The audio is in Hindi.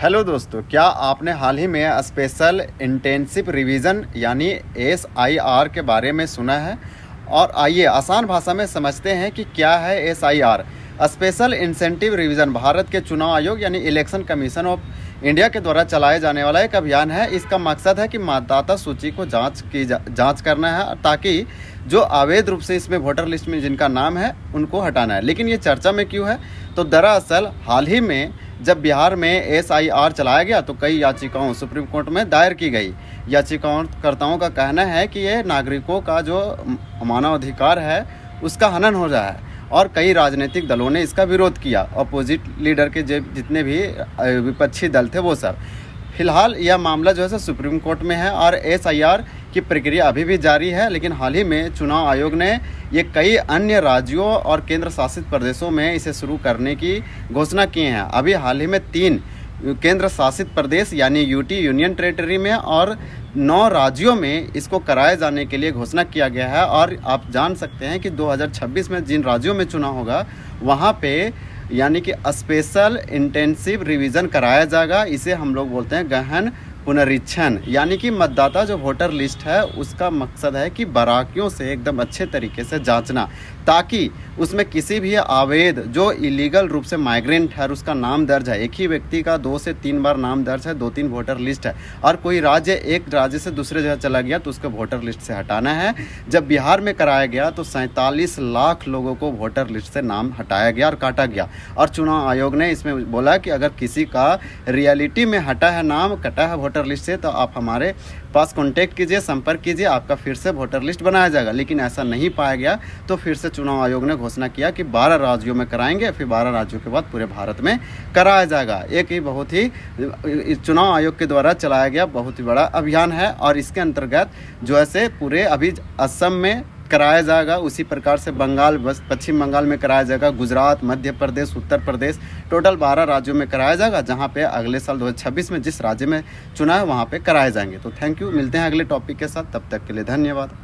हेलो दोस्तों, क्या आपने हाल ही में स्पेशल इंटेंसिव रिवीजन यानी एसआईआर के बारे में सुना है? और आइए आसान भाषा में समझते हैं कि क्या है SIR. Special incentive revision Bharat के चुनाव आयोग यानी इलेक्शन कमीशन ऑफ इंडिया के द्वारा चलाए जाने वाला एक अभियान है। इसका मकसद है कि मतदाता सूची को जांच करना है ताकि जो अवैध रूप से इसमें वोटर लिस्ट में जिनका नाम है उनको हटाना है। लेकिन ये चर्चा में क्यों है? तो दरअसल हाल ही में जब बिहार में एसआईआर चलाया गया तो कई याचिकाओं सुप्रीम कोर्ट में दायर की गई। याचिकाकर्ताओं का कहना है कि ये नागरिकों का जो मानवाधिकार है उसका हनन हो रहा है और कई राजनीतिक दलों ने इसका विरोध किया। अपोजिट लीडर के जितने भी विपक्षी दल थे वो सब। फिलहाल यह मामला जो है सुप्रीम कोर्ट में है और एसआईआर की प्रक्रिया अभी भी जारी है। लेकिन हाल ही में चुनाव आयोग ने ये कई अन्य राज्यों और केंद्र शासित प्रदेशों में इसे शुरू करने की घोषणा की है। अभी हाल ही में 3 केंद्र शासित प्रदेश यानी यूटी यूनियन टेरिटरी में और 9 राज्यों में इसको कराए जाने के लिए घोषणा किया गया है। और आप जान सकते हैं कि 2026 में जिन राज्यों में चुनाव होगा वहाँ पे यानी कि स्पेशल इंटेंसिव रिवीजन कराया जाएगा। इसे हम लोग बोलते हैं गहन पुनरीक्षण। यानी कि मतदाता जो वोटर लिस्ट है उसका मकसद है कि बारीकियों से एकदम अच्छे तरीके से जांचना ताकि उसमें किसी भी अवैध जो इलीगल रूप से माइग्रेंट है और उसका नाम दर्ज है, एक ही व्यक्ति का 2 से 3 बार नाम दर्ज है, 2-3 वोटर लिस्ट है और कोई एक राज्य से दूसरे जगह चला गया तो उसको वोटर लिस्ट से हटाना है। जब बिहार में कराया गया तो 47 लाख लोगों को वोटर लिस्ट से नाम हटाया गया और काटा गया। और चुनाव आयोग ने इसमें बोला कि अगर किसी का रियलिटी में हटा है, नाम कटा है वोटर लिस्ट से, तो आप हमारे पास कांटेक्ट कीजिए, संपर्क कीजिए, आपका फिर से वोटर लिस्ट बनाया जाएगा। लेकिन ऐसा नहीं पाया गया तो फिर से चुनाव आयोग ने घोषणा किया कि 12 राज्यों में कराएंगे, फिर 12 राज्यों के बाद पूरे भारत में कराया जाएगा। एक ही बहुत ही चुनाव आयोग के द्वारा चलाया गया बहुत ही बड़ा अभियान है और इसके अंतर्गत जो है पूरे अभी असम में कराया जाएगा, उसी प्रकार से बंगाल पश्चिम बंगाल में कराया जाएगा, गुजरात, मध्य प्रदेश, उत्तर प्रदेश, टोटल 12 राज्यों में कराया जाएगा, जहां पे अगले साल 2026 में जिस राज्य में चुनाव है वहां पे कराए जाएंगे। तो थैंक यू, मिलते हैं अगले टॉपिक के साथ, तब तक के लिए धन्यवाद।